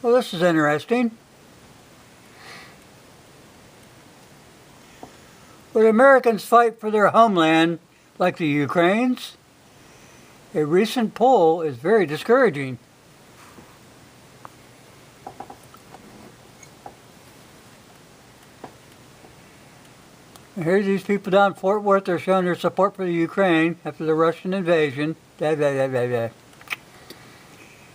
Well, this is interesting. Would Americans fight for their homeland like the Ukrainians? A recent poll is very discouraging. Here's these people down in Fort Worth. They're showing their support for the Ukraine after the Russian invasion. Blah, blah, blah, blah, blah.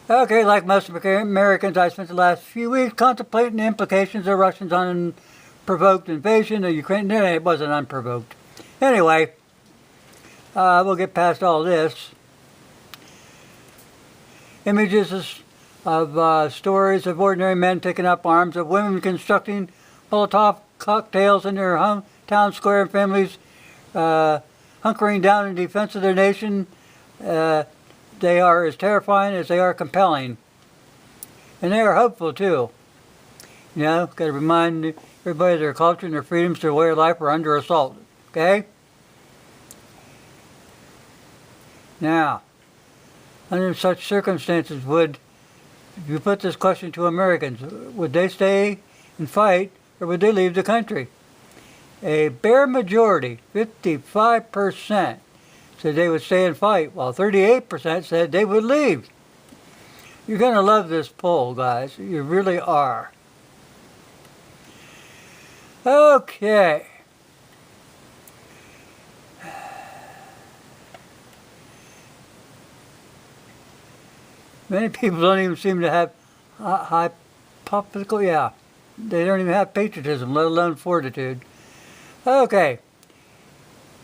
Okay, like most Americans, I spent the last few weeks contemplating the implications of Russia's unprovoked invasion of Ukraine. No, it wasn't unprovoked. Anyway, we'll get past all this. Images of stories of ordinary men taking up arms, of women constructing Molotov cocktails in their town square, and families hunkering down in defense of their nation. They are as terrifying as they are compelling. And they are hopeful too. You know, got to remind everybody their culture and their freedoms, their way of life are under assault. Okay? Now, under such circumstances, if you put this question to Americans, would they stay and fight, or would they leave the country? A bare majority, 55%, said they would stay and fight, while 38% said they would leave. You're going to love this poll, guys. You really are. Okay. Many people don't even seem to have high political, they don't even have patriotism, let alone fortitude. Okay.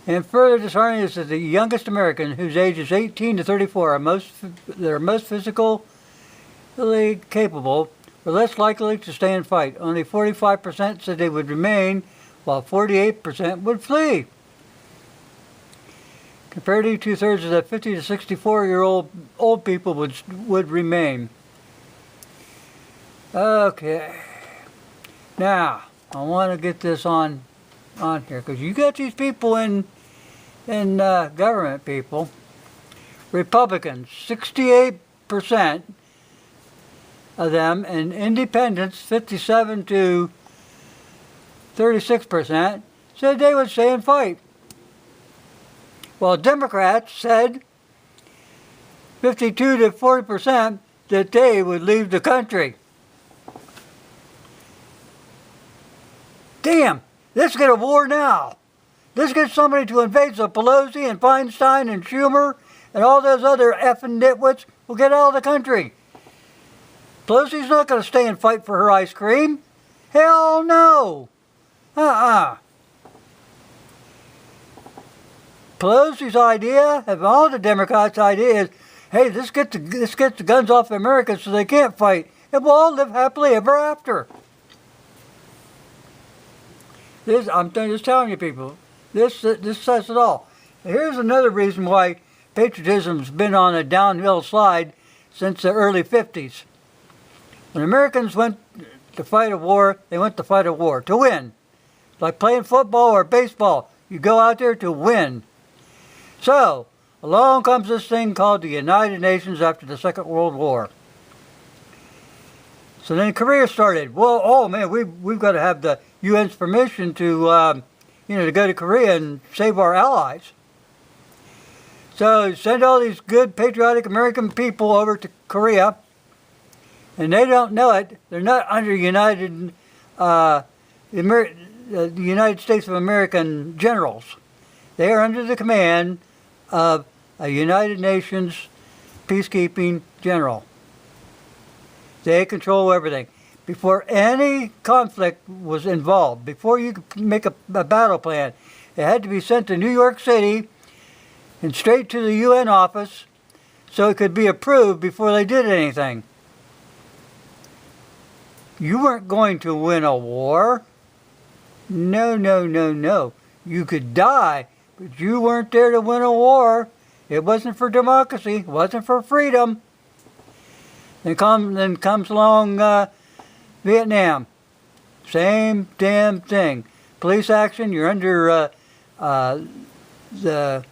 And further disheartening is that the youngest American, whose age is 18 to 34, are most physically capable, were less likely to stay and fight. Only 45% said they would remain, while 48% would flee. Comparatively, 2/3 of the 50 to 64-year-old people would remain. Okay. Now, I want to get this on here, because you got these people in government people. Republicans, 68% of them, and independents, 57 to 36%, said they would stay and fight. While Democrats said 52 to 40% that they would leave the country. Damn, let's get a war now. Let's get somebody to invade, so Pelosi and Feinstein and Schumer and all those other effing nitwits will get out of the country. Pelosi's not going to stay and fight for her ice cream. Hell no. Pelosi's idea, and all the Democrats' idea is, hey, let's get the guns off America so they can't fight, and we'll all live happily ever after. I'm just telling you, people, this says it all. Here's another reason why patriotism's been on a downhill slide since the early 50s. When Americans went to fight a war, they went to fight a war to win. Like playing football or baseball, you go out there to win. So, along comes this thing called the United Nations after the Second World War. So then Korea started. Well, oh man, we've got to have the UN's permission to, to go to Korea and save our allies. So send all these good, patriotic American people over to Korea, and they don't know it. They're not under the United States of American generals. They are under the command of a United Nations peacekeeping general. They control everything. Before any conflict was involved, before you could make a battle plan, it had to be sent to New York City and straight to the UN office so it could be approved before they did anything. You weren't going to win a war. No, no, no, no. You could die, but you weren't there to win a war. It wasn't for democracy. It wasn't for freedom. Then comes along Vietnam. Same damn thing. Police action, you're under the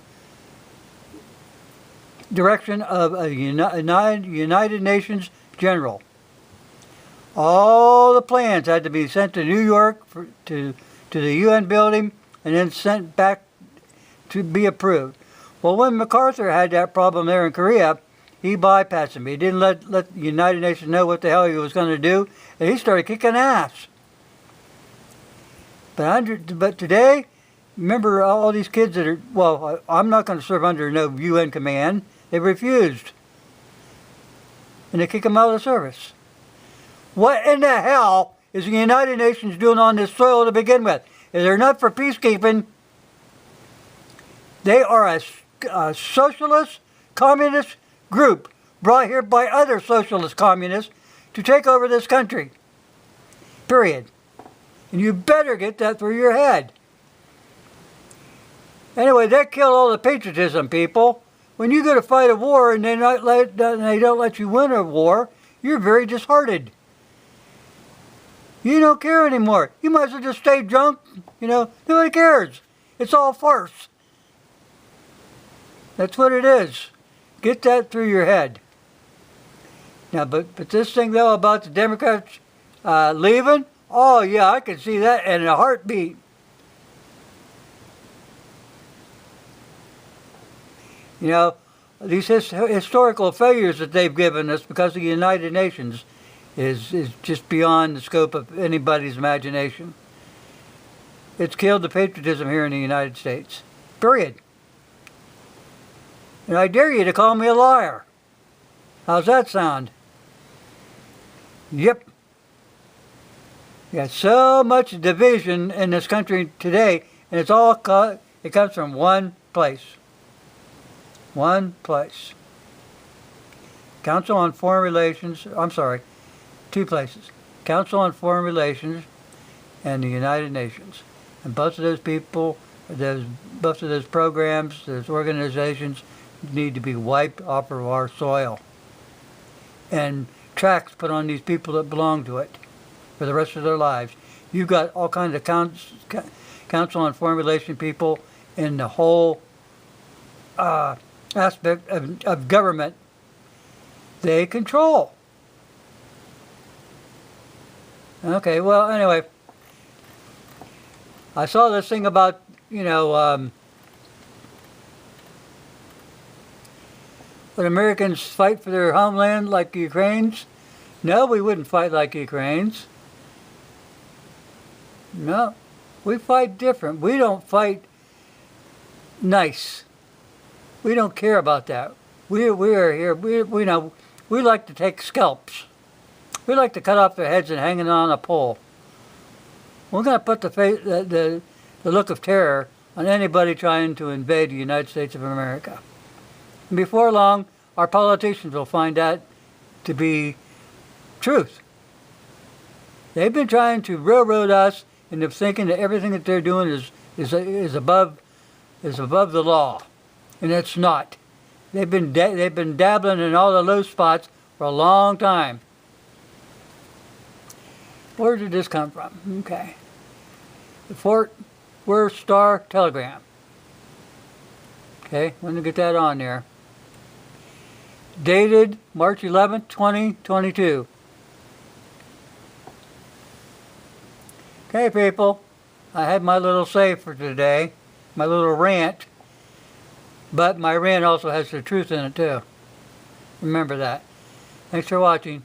direction of a United Nations general. All the plans had to be sent to New York to the UN building and then sent back to be approved. Well, when MacArthur had that problem there in Korea, he bypassed him. He didn't let the United Nations know what the hell he was going to do, and he started kicking ass. But today, remember all these kids that are, well, I'm not going to serve under no UN command. They refused. And they kick them out of the service. What in the hell is the United Nations doing on this soil to begin with? Is there enough for peacekeeping? They are a socialist, communist group brought here by other socialist communists to take over this country. Period. And you better get that through your head. Anyway, that killed all the patriotism, people. When you go to fight a war and they don't let you win a war, you're very disheartened. You don't care anymore. You might as well just stay drunk. Nobody cares. It's all farce. That's what it is. Get that through your head. Now, but this thing, though, about the Democrats leaving, oh, yeah, I can see that in a heartbeat. These historical failures that they've given us because of the United Nations is just beyond the scope of anybody's imagination. It's killed the patriotism here in the United States. Period. And I dare you to call me a liar. How's that sound? Yep. You got so much division in this country today, and it comes from one place. One place. Council on Foreign Relations, two places. Council on Foreign Relations and the United Nations. And both of those people, both of those programs, those organizations need to be wiped off of our soil. And tracks put on these people that belong to it for the rest of their lives. You've got all kinds of Council on Foreign Relations people in the whole aspect of government they control. Okay, well, anyway, I saw this thing about, would Americans fight for their homeland like the Ukrainians? No, we wouldn't fight like the Ukrainians. No, we fight different. We don't fight nice. We don't care about that. We are here. We like to take scalps. We like to cut off their heads and hang it on a pole. We're going to put the look of terror on anybody trying to invade the United States of America. And before long, our politicians will find that to be truth. They've been trying to railroad us into thinking that everything that they're doing is above the law, and it's not. They've been dabbling in all the low spots for a long time. Where did this come from? Okay. The Fort Worth Star Telegram. Okay, let me get that on there. Dated March 11th, 2022. Okay, people, I had my little say for today, my little rant, but my rant also has the truth in it too. Remember that. Thanks for watching.